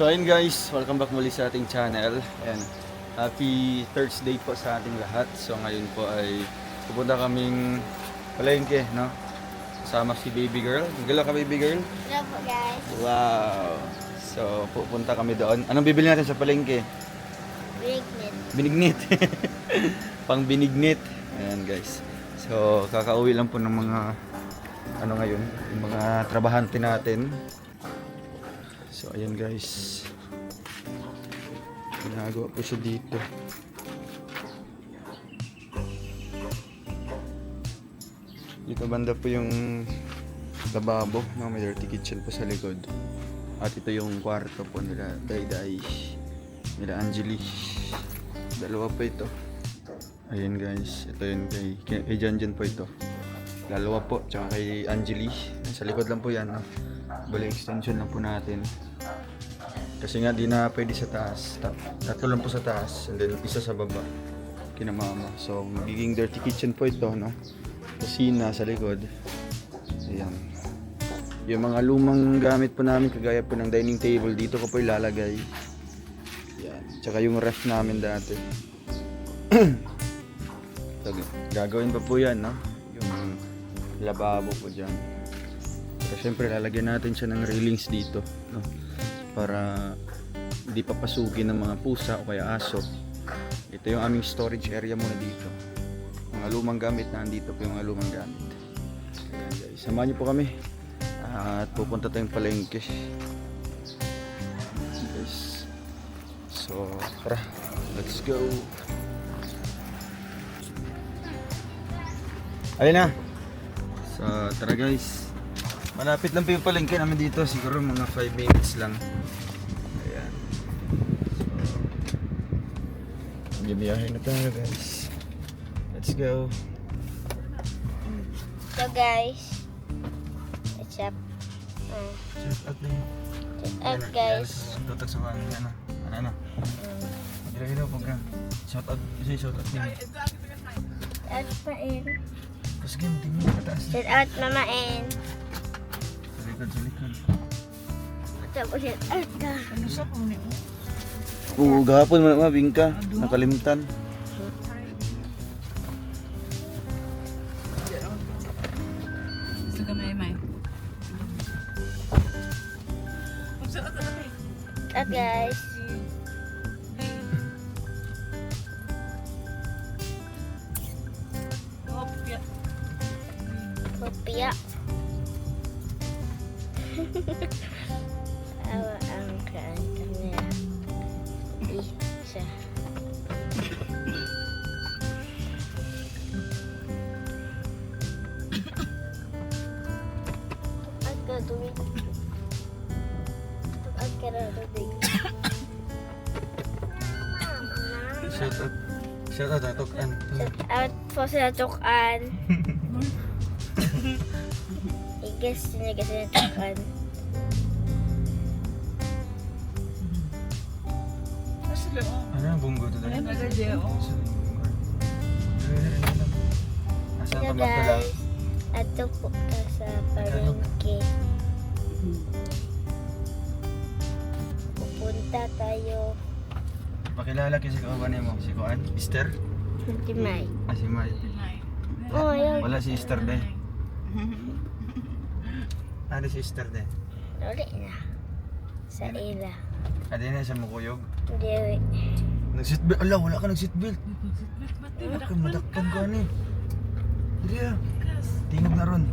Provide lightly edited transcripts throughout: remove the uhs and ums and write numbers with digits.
So ayun guys, welcome back muli sa ating channel and happy Thursday po sa ating lahat. So ngayon po ay pupunta kaming palengke, no? Kasama si baby girl. Gala ka baby girl? Hello po guys. Wow! So pupunta kami doon. Anong bibili natin sa palengke? Binignit. Binignit. Pang binignit. Ayan guys. So kakauwi lang po ng mga ano ngayon, yung mga trabahante natin. So ayan guys, ginagawa po siya dito. Dito banda po yung lababo, no? May dirty kitchen po sa likod. At ito yung kwarto po nila Dayday, nila Angeli. Dalawa po ito. Ayan guys, ito yun kay Janjan po ito. Dalawa po, tsaka kay Angeli. Sa likod lang po yan, no? Bali extension lang po natin. Kasi nga di na pwede sa taas. Tatlo lang po sa taas and then isa sa baba kina mama. So magiging dirty kitchen po ito, no? Kusina sa likod. Ayan. Yung mga lumang gamit po namin kagaya po ng dining table dito ko po ilalagay. Ayan. Tsaka yung ref namin dati. So, gagawin pa po yan, no? Yung lababo po dyan. Pero syempre lalagyan natin siya ng railings dito, no? Para hindi papasukin ng mga pusa o kaya aso. Ito yung aming storage area muna dito. Mga lumang gamit na andito po yung mga lumang gamit. Ayan guys, samahan niyo po kami at pupunta tayong palengke guys. So tara, let's go. Ayun na. So tara guys, malapit lang po yung palengke namin dito, siguro mga 5 minutes lang. Ayan. So, bibiyahe na tayo guys. Let's go. So guys, what's up? Shout out na yun. Shout out guys. Tutok sa mga ano. Hilo-hilo po ka. Shout out. Kasi shout out niya. Shout out pa in. Tapos game, tingin mo kataas. Shout out mama in. Sa likod. Tapos shout out ka. Ano sa puni mo? Oo, gahapon mo bingka. Nakalimtan. Sa kamay may. Shout out guys. Kopya. Awa ang kamera. Isa. Agad tuwing. Agad tuwing. Shout out atokan. Shout out po sa Tukan. I-guess niya kasi na Tukan. Sila oh. Ano ang bunggo to Ano dahil? ba dyan oh? Nasaan So ka magdala? guys, ato po ka sa palengke. Pupunta tayo. Pakilala kasi kawan mo. Si Kuan? Esther? Si May. Ah, si May. Oh, yun. Wala si Esther de. Ano si Esther de? Uli na. Sa ila. Adi na siya mukuyog. Hindi. Nag-seatbelt. Ala, wala ka nag-seatbelt. Wala ka, madakpan ka ni. Dili ah. Tingog na ron.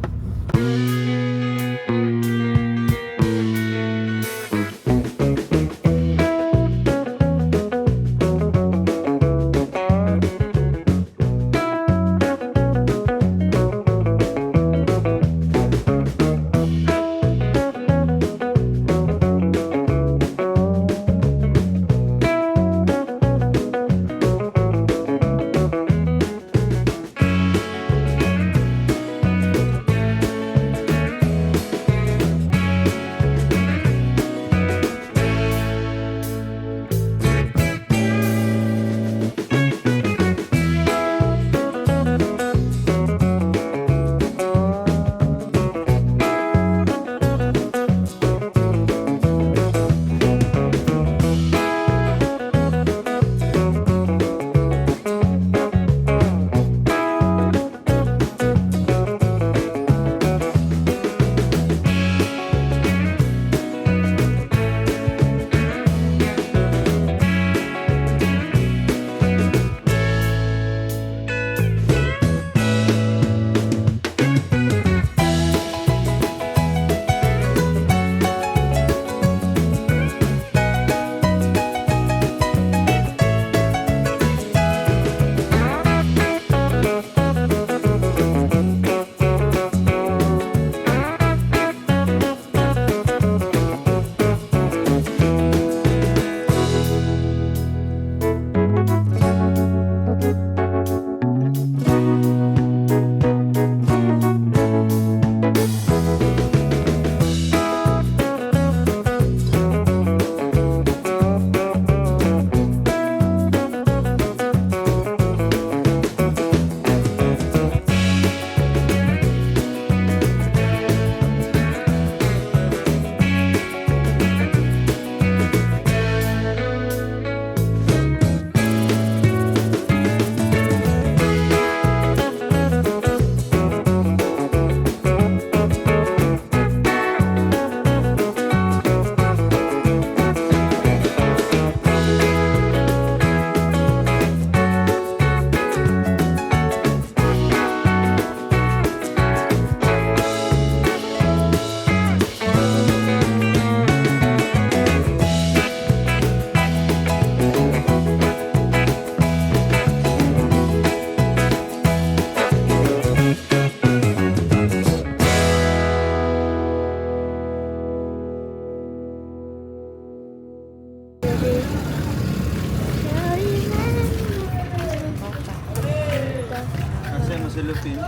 tayo masilupin.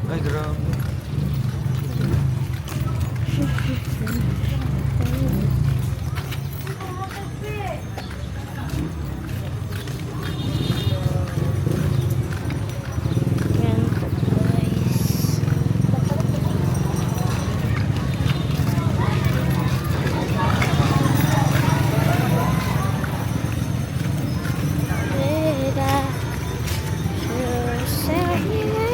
Ay, grabe. Yan po guys. Reda, yourself here.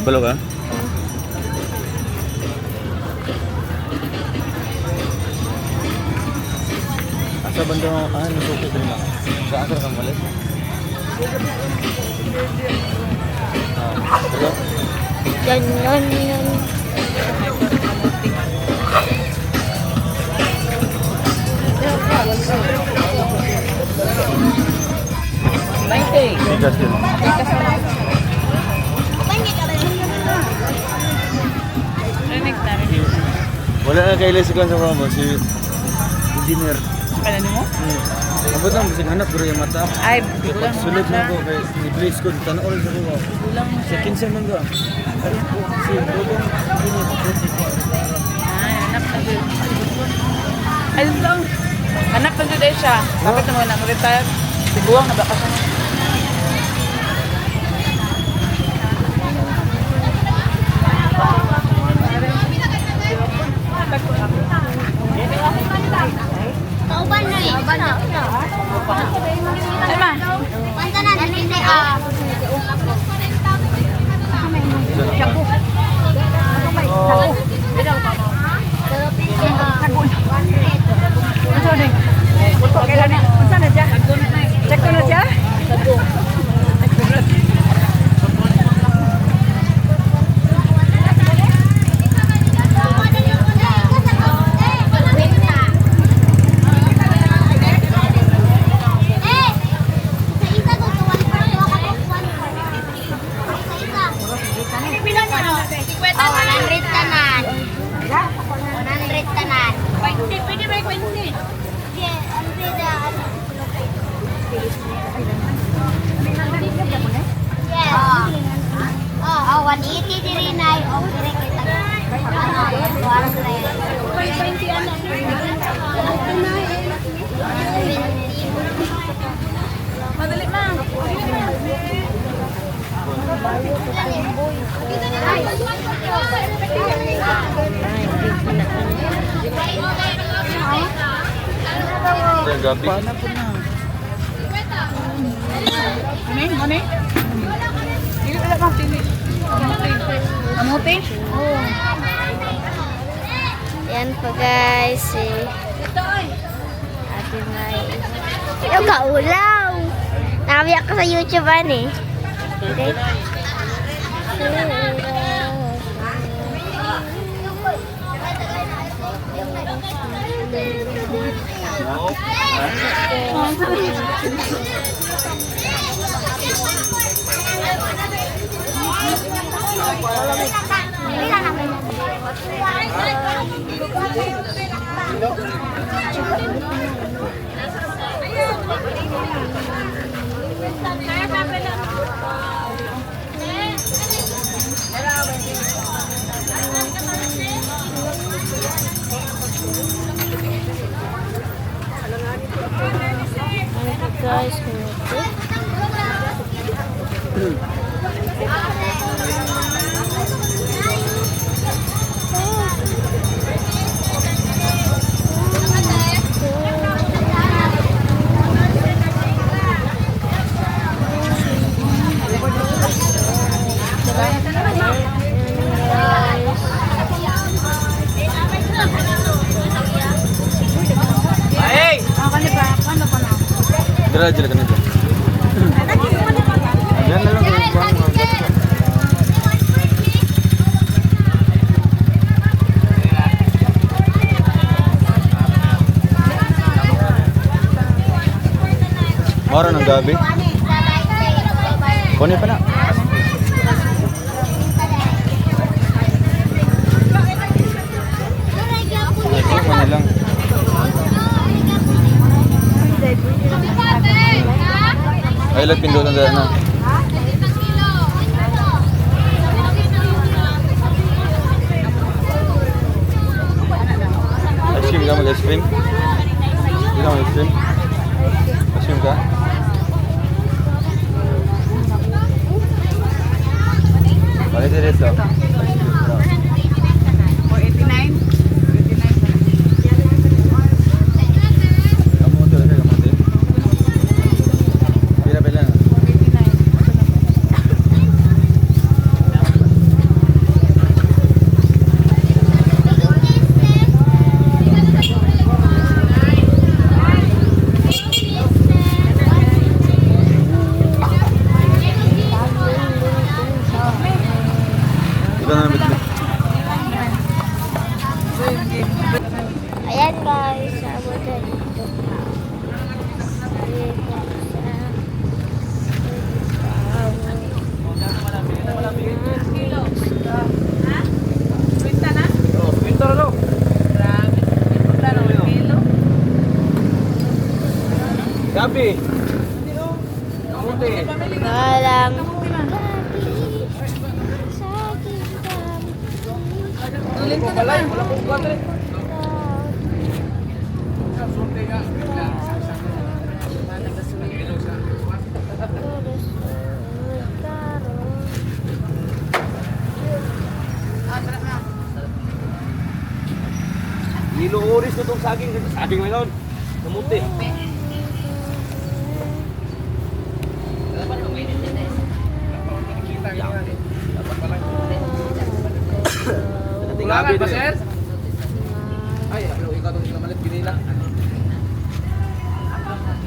Balo ka? Asa banda mo? Nasuko din lang. Sa asa kang malit? Hello? Yan. Bigas yun. Wala na kailan si Kwan sa mama, si engineer. Kailan mo? Abot lang, bising hanap, bro yung mata. Ay, bilang Sulit na ko, kay i-place ko, tanong ulit sa ko. Bilang mo Sa 15 man ko. Si Bogong, Ay, hanap na doon. Ay, lang. Hanap na doon siya. Bakit naman na retire? Siguang na baka siya. Kauban na eh. Ay, ma. Panta na, hindi ah. Oh, 180 diri nay. Oh, dire kita. Ano, 100. Madali, ma. gabi. Paano po na? Ano? Hindi ko alam ang tini. Amuti? Oo. Yan po guys, Ate May. Yung kaulaw. Nakabiyak ko sa YouTube eh. Okay. Guys, Dala aja kan itu. Jangan lang kayo buwan mo. Mora ng gabi. Kunin pa na. Kunin lang. Ay, Violet, pindutan dyan na. Ice cream ka, mag-ice cream? Hindi ka mag-ice cream? Ice cream ka? Balik dito. 489. Kamote ulit, kamote. Pila na. 89. Ito na namin. Ayan guys, abot na dito pa. Dito Kwenta na? Pinto na daw. Grabe. Kwenta na 1 kilo. Gabi. Kamuti. Walang Ulit ka naman. Wala pong kwadre. Niluuris na itong saging. Saging ngayon. Kamuti. Gabi ba, sir? Ay, ikaw itong namalit binila.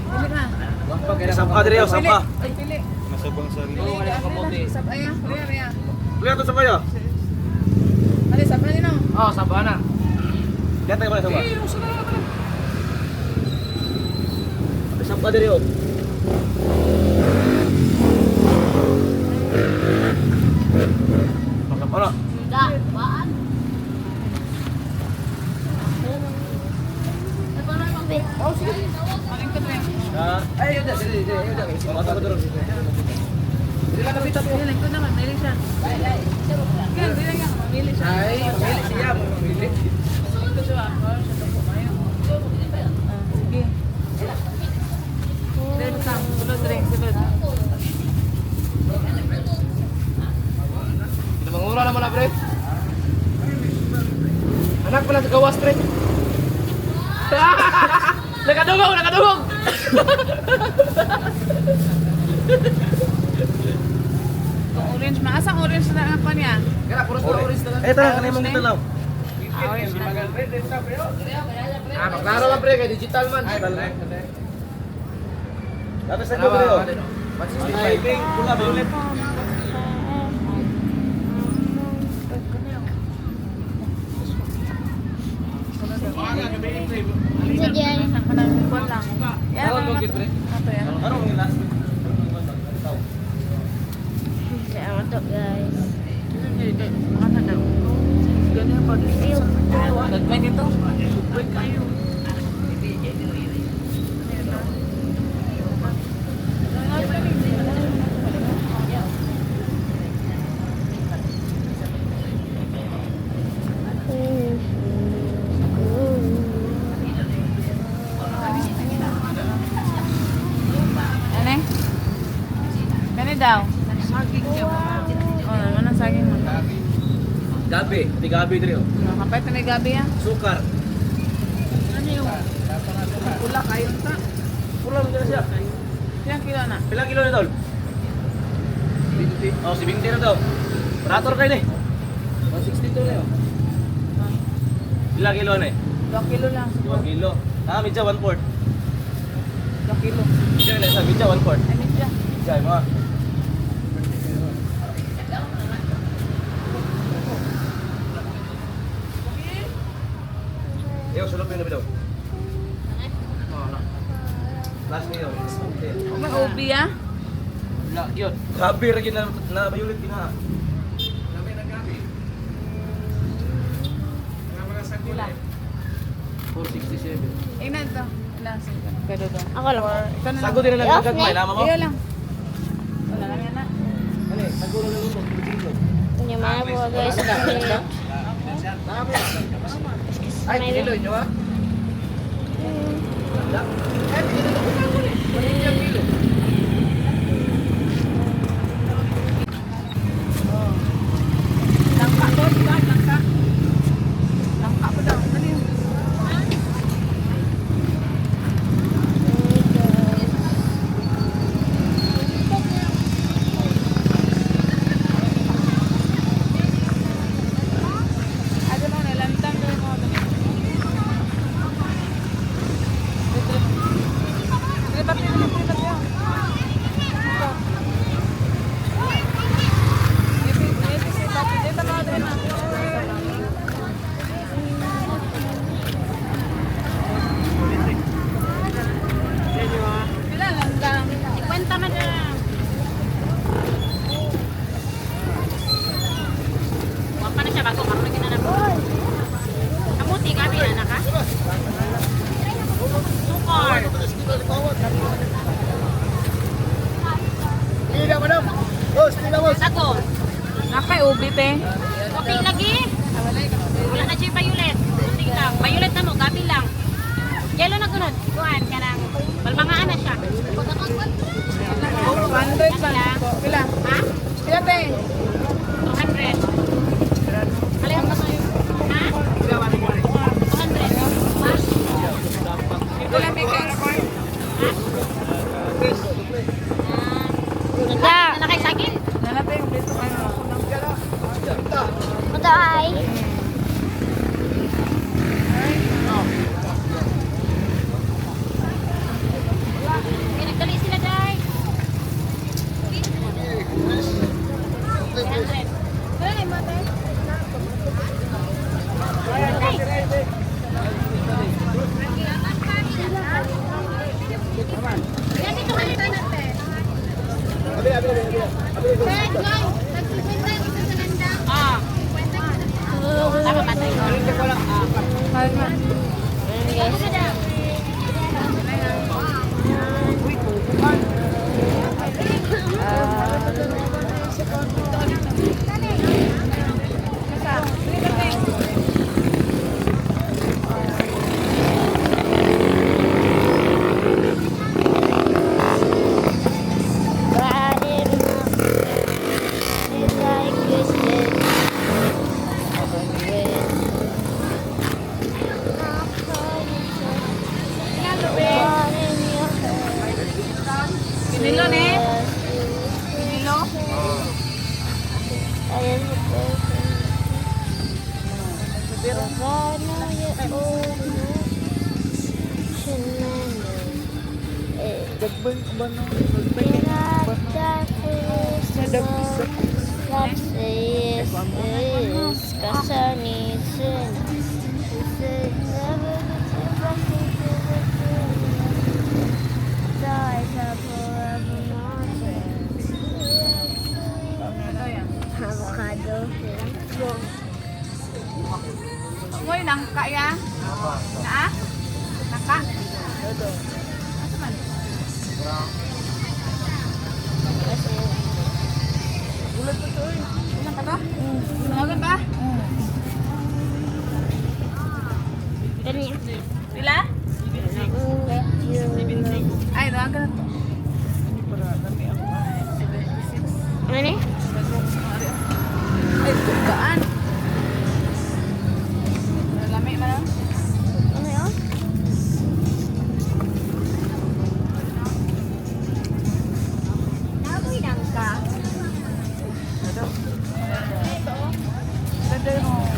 Pili na. Sampa dire yun, sampa. Ay, pili. Masabang sa rin. Pili ka. Sab ayan. Riya. Kuya, ito sampa yun. Ali, sab na din Oo, sampa na. Lihat tayo pala sampa. Sampa dire yun. Ano? Maling ka rin. Ay, yun dyan. Sige, yun dyan. Mata ko doon. Hindi lang kapita po. Maling ko naman. Maling siya. Yan, bilang yan. Mamili siya. Ay, mamili siya. Mamili. Ito siya. Siya to po kayo. Sige. Dito ka. Sulod rin. Sulod. Mangura naman na, pre. Anak pala sa gawas, pre. Nakadugog, nakadugog. Orange. Maasang orange na ang pan niya. Kaya, puro sa oris na lang. Eh, tara, kanay mong kita lang. Orange na. Maklaro lang, pre. Kaya digital man. Dapat sa ko, pre. 165. Pula, violet. Isa dyan. Manangkot lang. Yan, Ano, ano bakit, pre? Ito yan. Ano ang last? Kaya to guys. Ano daw? Ganyan pag nagmay dito. Wait kayo. Ano? Kani daw? Saging niya. Oh, naman ang saging mo. Gabi. Di gabi, pre. Kapit na may gabi yan. Sukar. Ano yung pula kayo sa? Pula, magkano siya? Ilang kilo na? Ilang kilo na, tol? Oh, 70 na daw. Operator kayo na eh. 162 na yun. Ilang kilo na eh? 2 kilo lang. 2 kilo. Ah, medya 1/4. 2 kilo. Medya na isa, medya 1/4. Ay, medya. Medya, mga. Eyo, sulok yun na bitaw. Last niyo. May ubi ah. Wala, yun. Gabi rin na bayulit din ha. Pila. 467. Ina ito. Ilan? Pero daw. Ako lang. Ito na lang. Sago din na lang Yes, agad, may lama mo? Iyo lang. guys. Ay, kilo nyo ah. Langka ko, diba? Langka. Langka po daw. Ano yun? Ano mo, nalantang doon mo. Lipat yun, lipat yun. Dito mo, dito mo. Pila lang lang. Kwenta man na. Huwag pa na siya bago karoon na ginanap. Kamuti ka, pinana ka? Sukar. Tidak, madam. Bos, tidak, bos. Sago. Nakay ubi pe. Kopi lagi. Wala na siya violet. Kunti lang. Violet na mo, gabi lang. Yellow na gunod. Kuhan ka ng balbangaan na siya. 100 lang. Pila? Ha? Pila pe? 200. Alin ka sa'yo? Ha? 200. Mas? Pila may kaya na corn? Ganda. Na kay saging? Nalate yung dito ano. Ito ay. Pinagdali sila, Day. 300. Wala mo, Day. Yan dito ka nito natin. Ah. Tama ba tayo? Mahal na. Pinilo ni? Pinilo? Avocado. Ngoy, nangka ya? Na? Nangka? Asa man? Ulat pa to eh. Ilang ka ba? Nangagan ba? Ganyan. Pila? Ay, nangagan na to. Ano eh? Ay, tugaan. Lami man lang. Ano yun? Naboy lang ka.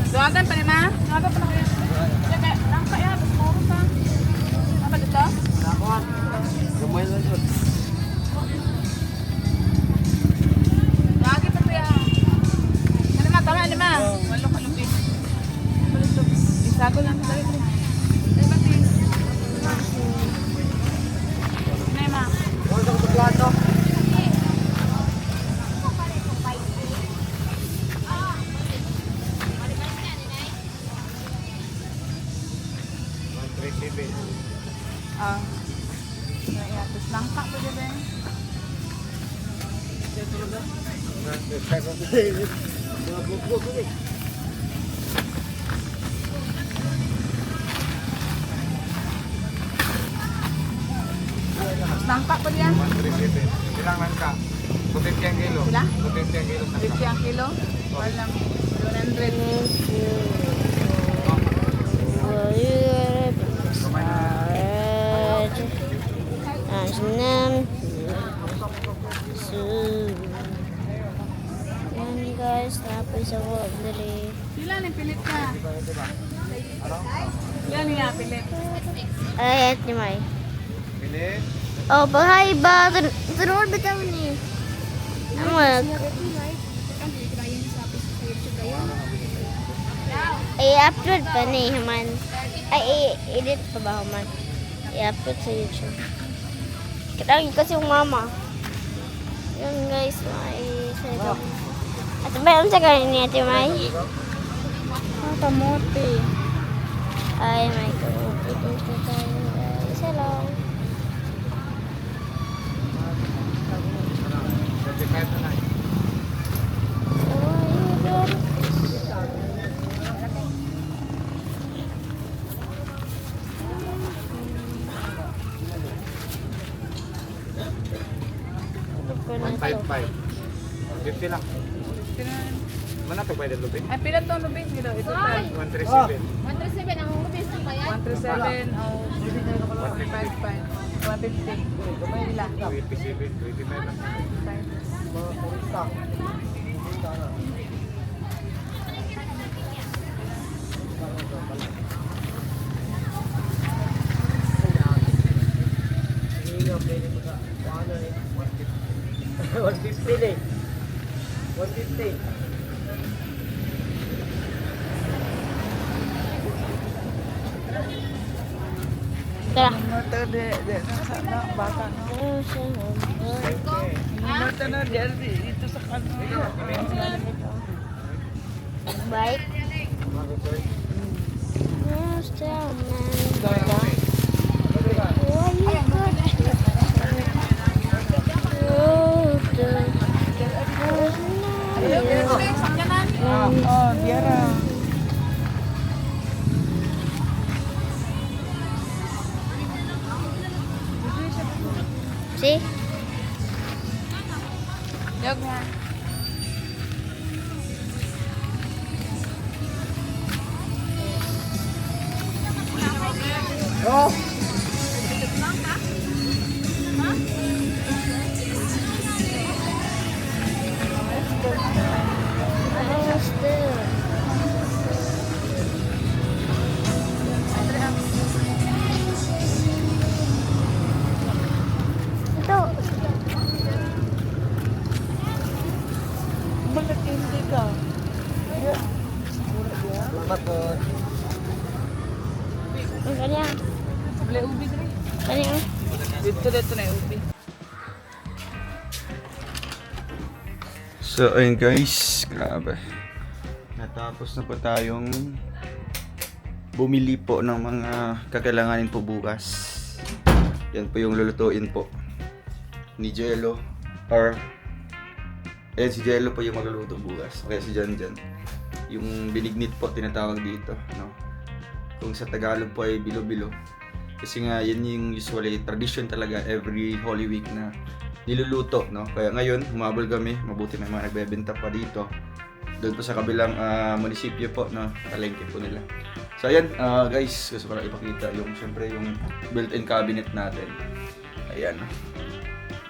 Duwagan pa ni ma? Duwagan pa na kayo. Nangka ya, bus mo ka. Apa dito? Gamay lang yun. Duwagan pa kuya. Ano ma? Tama, ano ma? Walong kalupin. Isago lang tayo. Ano ba tingin? Ano ma? Huwag sa plato. Ah. Kaya, tapos langka pa dyan. Nangka pa diyan. 137. Ilang nangka? 250 ang kilo. Sila? 250 ang kilo. 50 ang kilo. Walang 100. Yan guys, tapos ako dali. Sila ni pilit ka. Yan niya pilit. Ay, at ni May. Bilis. Oh, bahay ba? Tunod ba tayo ni? Amag. I-upload pa ni Haman. Ay, i-edit pa ba Haman? I-upload sa YouTube. Kailangan kasi yung mama. Yun guys, may sa at ba yung sa kanin ni Ate May? Kamote. Ay, may kamote dito tayo guys. Hello. 35 na na. Oh, yun. Ano pa na to? 155. 50 lang. Mana to pwede lupi? Ay, pilat to lubi. Ito, ito. 137. 137 ang rubis ng bayan. 137 o 155. 150. May ilan? 27, 25 lang. Tara. Motor de sana bata no. Motor na dito sa kanto. Bike. Yes, down, man. Oh, you good. Oh, biara. See? Yog na. Oh, still. Ito. Bakit hindi ka? Ang ganyan. Beli ubi dre. Ganyan. Dito na yung ubi. So, ayun guys, grabe. Natapos na po tayong bumili po ng mga kakailanganin po bukas. Yan po yung lulutuin po ni Jello. Or, ayan si Jello po yung magluluto bukas. Kaya si Jan Jan. Yung binignit po tinatawag dito. No? Kung sa Tagalog po ay bilo-bilo. Kasi nga, yan yung usually tradition talaga every Holy Week na niluluto, no? Kaya ngayon, humabol kami, mabuti may mga nagbebenta pa dito. Doon po sa kabilang munisipyo po, no? Palengke po nila. So ayan, guys, gusto ko lang ipakita yung, syempre, yung built-in cabinet natin. Ayan.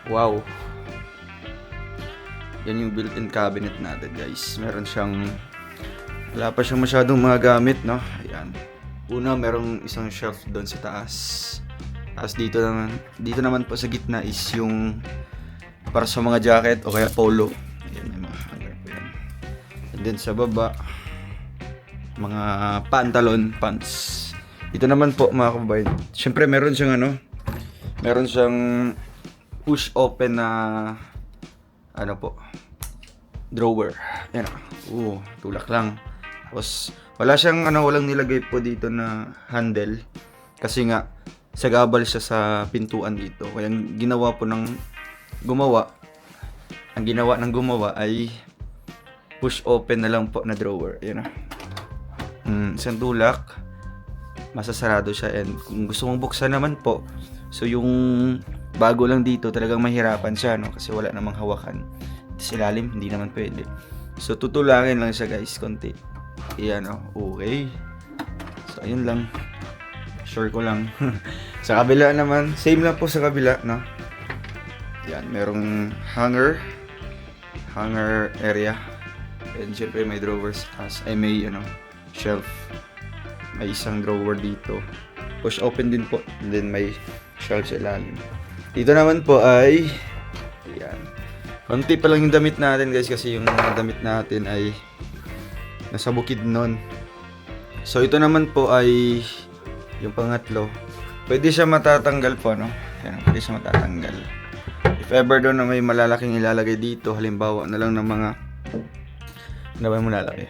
Wow. Yan yung built-in cabinet natin, guys. Meron siyang, wala pa siyang masyadong mga gamit, no? Ayan. Una, merong isang shelf doon sa taas. Tapos dito naman po sa gitna is yung para sa mga jacket o kaya polo. Ayan, may mga hanger po yan. And then sa baba, mga pantalon, pants. Dito naman po mga kababayan. Siyempre meron siyang meron siyang push open na drawer. Ayan o. Tulak lang. Tapos wala siyang walang nilagay po dito na handle. Kasi nga sagabal siya sa pintuan dito. Kaya ang ginawa ng gumawa ay push open na lang po na drawer. Ayan na. Isang tulak. Masasarado siya. And kung gusto mong buksan naman po, so yung bago lang dito, talagang mahirapan siya, no? Kasi wala namang hawakan. Sa ilalim, hindi naman pwede. So, tutulangin lang siya, guys, konti. Ayan, oh. Okay. So, ayun lang. Sure ko lang. Sa kabila naman, same lang po sa kabila, no? Yan, merong hanger area. And syempre may drawers may shelf. May isang drawer dito. Push open din po. And then may shelf sa ilalim. Dito naman po ay yan. Konti pa lang yung damit natin, guys, kasi yung mga damit natin ay nasa bukid nun. So ito naman po ay yung pangatlo. Pwede siya matatanggal po, no? Yan, pwede siya matatanggal. If ever doon na may malalaking ilalagay dito, halimbawa na lang ng mga ano ba yung malalaki?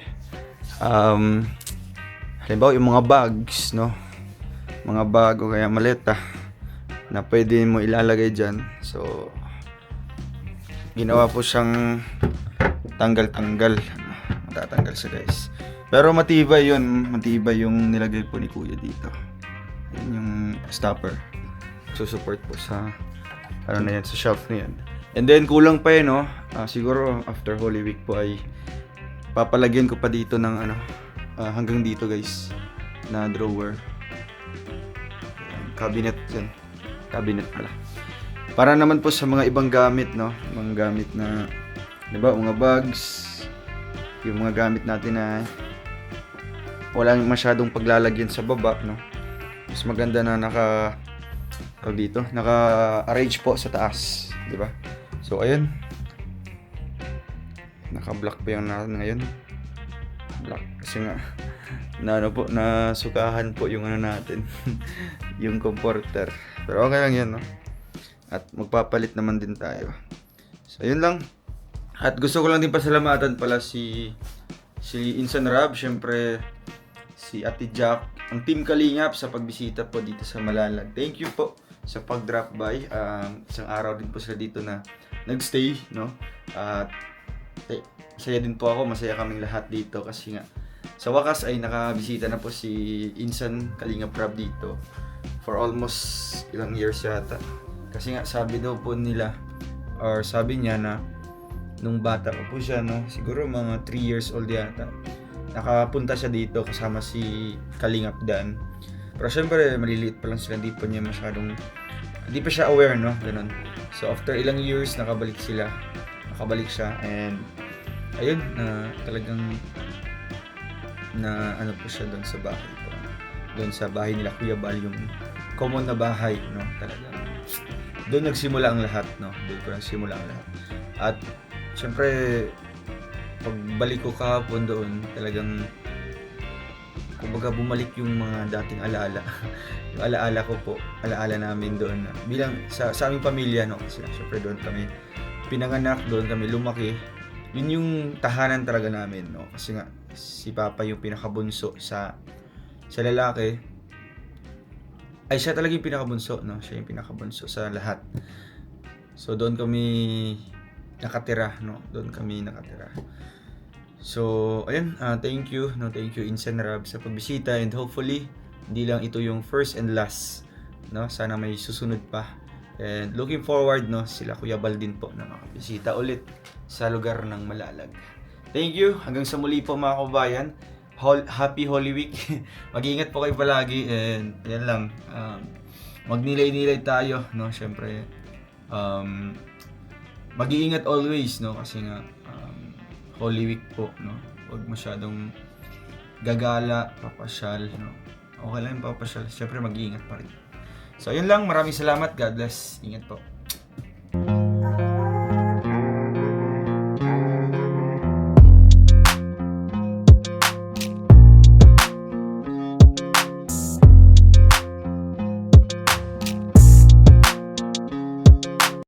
Halimbawa yung mga bags, no? Mga bag o kaya maleta na pwede mo ilalagay dyan. So, ginawa po siyang tanggal-tanggal. Matatanggal siya, guys. Pero matibay yun. Matibay yung nilagay po ni Kuya dito. Yun yung stopper. Susupport po sa ano na yan, sa shelf na yan. And then kulang pa yun, no? Siguro after Holy Week po ay papalagyan ko pa dito ng hanggang dito, guys, na drawer. Cabinet yan. Cabinet pala. Para naman po sa mga ibang gamit, no? Mga gamit na, di ba, mga bags, yung mga gamit natin na walang masyadong paglalagyan sa baba, no? Mas maganda na naka-arrange po sa taas, di ba? So, ayun. Naka-block pa yung natin ngayon. Block. Kasi nga, nasukahan po yung natin. Yung comforter. Pero okay lang yan, no? At magpapalit naman din tayo. So, ayun lang. At gusto ko lang din pasalamatan pala si Insan Rab, syempre si Ate Jack, ang Team Kalingap sa pagbisita po dito sa Malalag. Thank you po sa pag-drop by. Isang araw din po sila dito na nagstay, no? At masaya din po ako, masaya kaming lahat dito kasi nga sa wakas ay nakabisita na po si Insan Kalingap Rab dito for almost ilang years yata. Kasi nga sabi daw po nila, or sabi niya na nung bata pa po siya, no, siguro mga 3 years old yata, nakapunta siya dito kasama si Kalingap Dan. Pero syempre maliliit pa lang sila, hindi pa siya aware, no, ganun. So after ilang years nakabalik siya, and ayun, talagang na ano po siya doon sa bahay po. Doon sa bahay nila Kuya Bal, yung common na bahay, no, talagang doon nagsimula ang lahat, no? Doon ko nagsimula ang lahat. At syempre pagbalik ko kahapon doon, talagang kumbaga bumalik yung mga dating alaala. Yung alaala ko po, alaala namin doon bilang sa aming pamilya, no? Kasi syempre doon kami pinanganak, doon kami lumaki. Yun yung tahanan talaga namin, no? Kasi nga si Papa yung pinakabunso sa lalaki. Ay, siya talaga yung pinakabunso, no? Siya yung pinakabunso sa lahat. So, doon kami nakatira, no? Doon kami nakatira. So, ayun, thank you, no? Thank you, Insan Rab, sa pagbisita, and hopefully, hindi lang ito yung first and last, no? Sana may susunod pa. And looking forward, no? Sila Kuya Bal din po na makabisita ulit sa lugar ng Malalag. Thank you. Hanggang sa muli po, mga kabayan. Happy Holy Week. Mag-iingat po kayo palagi, and yan lang, magnilay-nilay tayo, no? Syempre mag-iingat always, no? Kasi nga Holy Week po, no? Huwag masyadong gagala, papasyal, no? Okay lang yung papasyal, syempre mag-iingat pa rin. So yun lang, maraming salamat. God bless. Ingat po.